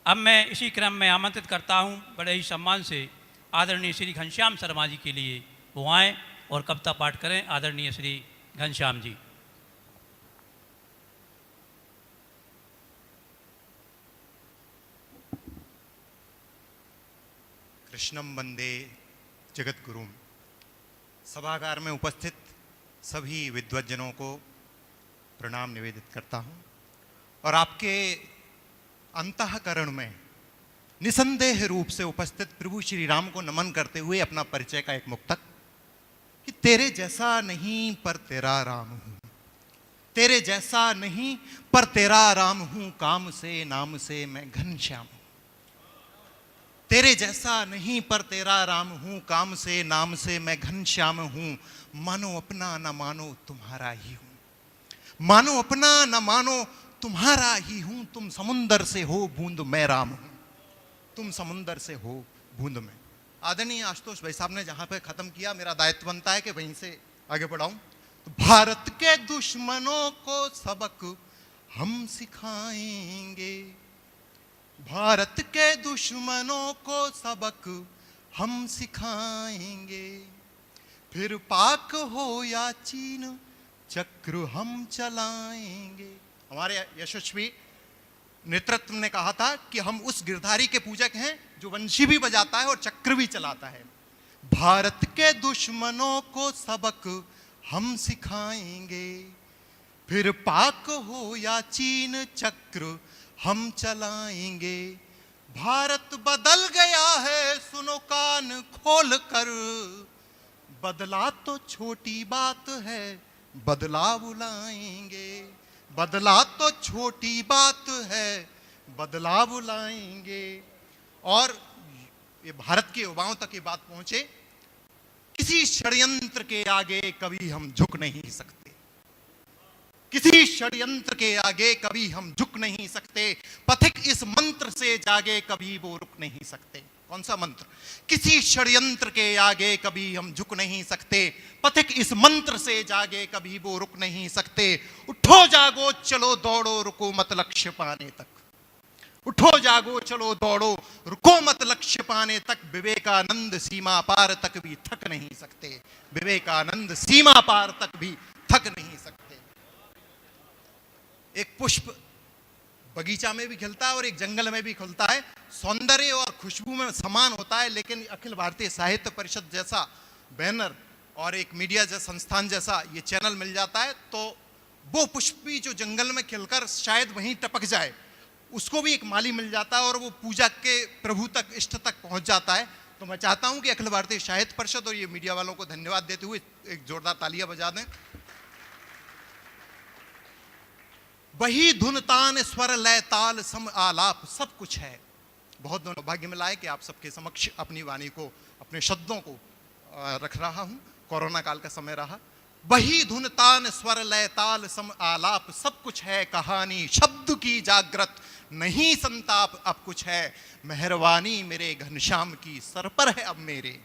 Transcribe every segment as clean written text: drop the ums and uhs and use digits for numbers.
अब मैं इसी क्रम में आमंत्रित करता हूं बड़े ही सम्मान से आदरणीय श्री घनश्याम शर्मा जी के लिए वो आएँ और कविता पाठ करें। आदरणीय श्री घनश्याम जी। कृष्णम वंदे जगत गुरुम। सभागार में उपस्थित सभी विद्वज्जनों को प्रणाम निवेदित करता हूं और आपके अंतःकरण में निसंदेह रूप से उपस्थित प्रभु श्री राम को नमन करते हुए अपना परिचय का एक मुक्तक कि तेरे जैसा नहीं पर तेरा राम हूं, तेरे जैसा नहीं पर तेरा राम हूं, काम से नाम से मैं घनश्याम हूं। तेरे जैसा नहीं पर तेरा राम हूं, काम से नाम से मैं घनश्याम हूं। मानो अपना न मानो तुम्हारा ही हूं, मानो अपना न मानो तुम्हारा ही हूं। तुम समुंदर से हो बूंद मैं राम हूं, तुम समुंदर से हो बूंद में। आदरणीय आशुतोष भाई साहब ने जहां पे खत्म किया, मेरा दायित्व बनता है कि वहीं से आगे बढ़ाऊं। तो भारत के दुश्मनों को सबक हम सिखाएंगे, भारत के दुश्मनों को सबक हम सिखाएंगे। फिर पाक हो या चीन चक्र हम चलाएंगे। हमारे यशस्वी नेतृत्व ने कहा था कि हम उस गिरधारी के पूजक हैं जो वंशी भी बजाता है और चक्र भी चलाता है। भारत के दुश्मनों को सबक हम सिखाएंगे, फिर पाक हो या चीन चक्र हम चलाएंगे। भारत बदल गया है सुनो कान खोल कर, बदला तो छोटी बात है बदलाव लाएंगे, बदला तो छोटी बात है बदलाव लाएंगे। और ये भारत के युवाओं तक ये बात पहुंचे, किसी षड्यंत्र के आगे कभी हम झुक नहीं सकते, किसी षड्यंत्र के आगे कभी हम झुक नहीं सकते। पथिक इस मंत्र से जागे कभी वो रुक नहीं सकते। कौन सा मंत्र? किसी षड्यंत्र के आगे कभी हम झुक नहीं सकते, पथिक इस मंत्र से जागे कभी वो रुक नहीं सकते। उठो जागो चलो दौड़ो रुको मत लक्ष्य पाने तक, उठो जागो चलो दौड़ो रुको मत लक्ष्य पाने तक। विवेकानंद सीमा पार तक भी थक नहीं सकते, विवेकानंद सीमा पार तक भी थक नहीं सकते। एक पुष्प बगीचा में भी खिलता है और एक जंगल में भी खिलता है, सौंदर्य और खुशबू में समान होता है। लेकिन अखिल भारतीय साहित्य परिषद जैसा बैनर और एक मीडिया जैसा संस्थान जैसा ये चैनल मिल जाता है तो वो पुष्प भी जो जंगल में खिलकर शायद वहीं टपक जाए, उसको भी एक माली मिल जाता है और वो पूजा के प्रभु तक, इष्ट तक पहुंच जाता है। तो मैं चाहता हूं कि अखिल भारतीय साहित्य परिषद और ये मीडिया वालों को धन्यवाद देते हुए एक जोरदार तालियां बजा दें। वही धुन तान स्वर लय ताल सम आलाप सब कुछ है। बहुत भाग्य मिला है कि आप सबके समक्ष अपनी वाणी को, अपने शब्दों को रख रहा हूं। कोरोना काल का समय रहा। वही धुन तान स्वर लय ताल सम आलाप सब कुछ है कहानी, शब्द की जागृत नहीं संताप अब कुछ है। मेहरबानी मेरे घनश्याम की सर पर है अब मेरे,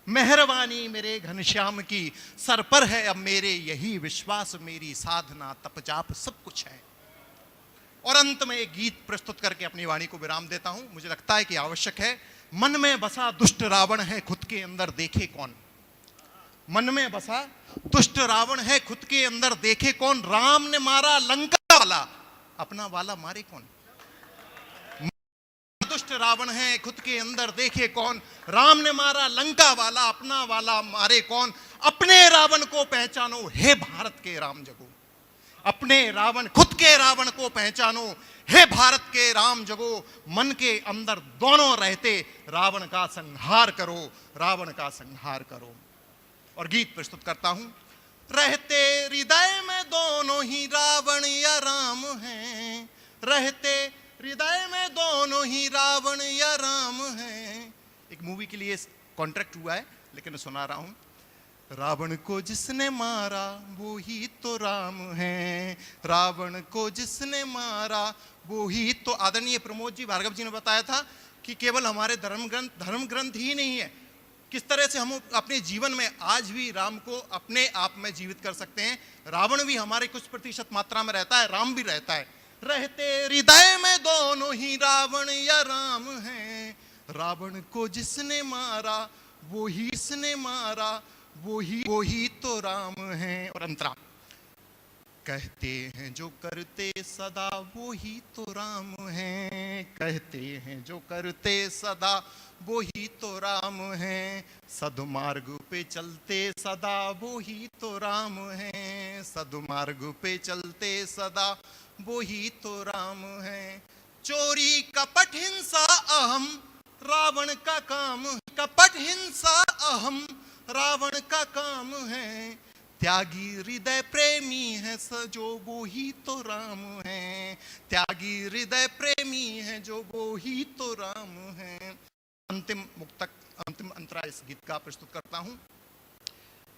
मेहरबानी मेरे घनश्याम की सर पर है अब मेरे। यही विश्वास मेरी साधना तप जाप सब कुछ है। और अंत में एक गीत प्रस्तुत करके अपनी वाणी को विराम देता हूं। मुझे लगता है कि आवश्यक है। मन में बसा दुष्ट रावण है खुद के अंदर देखे कौन, मन में बसा दुष्ट रावण है खुद के अंदर देखे कौन। राम ने मारा लंका वाला अपना वाला मारे कौन। दुष्ट रावण है खुद के अंदर देखे कौन, राम ने मारा लंका वाला अपना वाला मारे कौन। अपने रावण को पहचानो हे भारत के राम जगो, अपने रावण खुद के रावण को पहचानो हे भारत के राम जगो। मन के अंदर दोनों रहते रावण का संहार करो, रावण का संहार करो। और गीत प्रस्तुत करता हूं। रहते हृदय में दोनों ही रावण या राम हैं, रहते हृदय में दोनों ही रावण या राम हैं। एक मूवी के लिए कॉन्ट्रैक्ट हुआ है लेकिन सुना रहा हूं। रावण को जिसने मारा वो ही तो राम है, रावण को जिसने मारा वो ही तो। आदरणीय प्रमोद जी भार्गव जी ने बताया था कि केवल हमारे धर्म ग्रंथ ही नहीं है, किस तरह से हम अपने जीवन में आज भी राम को अपने आप में जीवित कर सकते हैं। रावण भी हमारे कुछ प्रतिशत मात्रा में रहता है, राम भी रहता है। रहते हृदय में दोनों ही रावण या राम हैं। रावण को जिसने मारा वो ही इसने मारा, वो ही तो राम है। और अंतरा कहते हैं जो करते सदा वो ही तो राम हैं। कहते हैं जो करते सदा वो ही तो राम हैं। सद्मार्ग पे चलते सदा वो ही तो राम हैं। सद्मार्ग पे चलते सदा वो ही तो राम हैं। चोरी कपट हिंसा अहम रावण का काम, कपट हिंसा अहम रावण का काम है। त्यागी हृदय प्रेमी है जो वो ही तो राम है। त्यागी हृदय प्रेमी है जो वो ही तो राम है। अंतिम मुक्तक, अंतिम अंतरा इस गीत का प्रस्तुत करता हूं।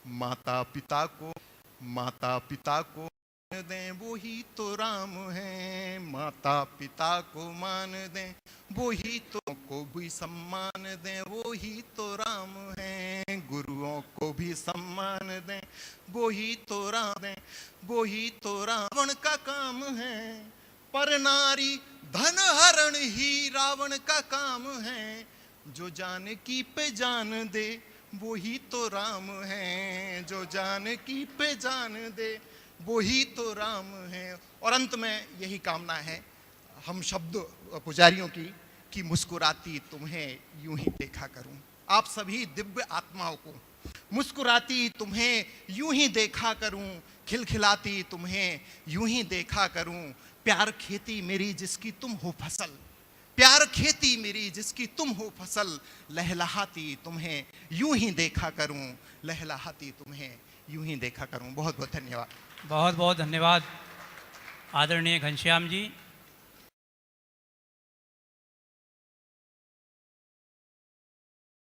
माता पिता को मान दें वो ही तो राम है। माता पिता को मान दें वो ही तो, को भी सम्मान दें वो ही तो राम है। गुरुओं को भी सम्मान दें वो ही तो राम दें, वो ही तो रावण का काम है। पर नारी धन हरण ही रावण का काम है। जो जानकी पे जान दे वो ही तो राम है। जो जानकी पे जान दे वो ही तो राम है। और अंत में यही कामना है हम शब्द पुजारियों की कि मुस्कुराती तुम्हें यूं ही देखा करूं। आप सभी दिव्य आत्माओं को मुस्कुराती तुम्हें यूं ही देखा करूं, खिलखिलाती तुम्हें यूं ही देखा करूं। प्यार खेती मेरी जिसकी तुम हो फसल, प्यार खेती मेरी जिसकी तुम हो फसल। लहलहाती तुम्हें यूं ही देखा करूं, लहलहाती तुम्हें यूं ही देखा करूं। बहुत बहुत धन्यवाद। बहुत बहुत धन्यवाद आदरणीय घनश्याम जी।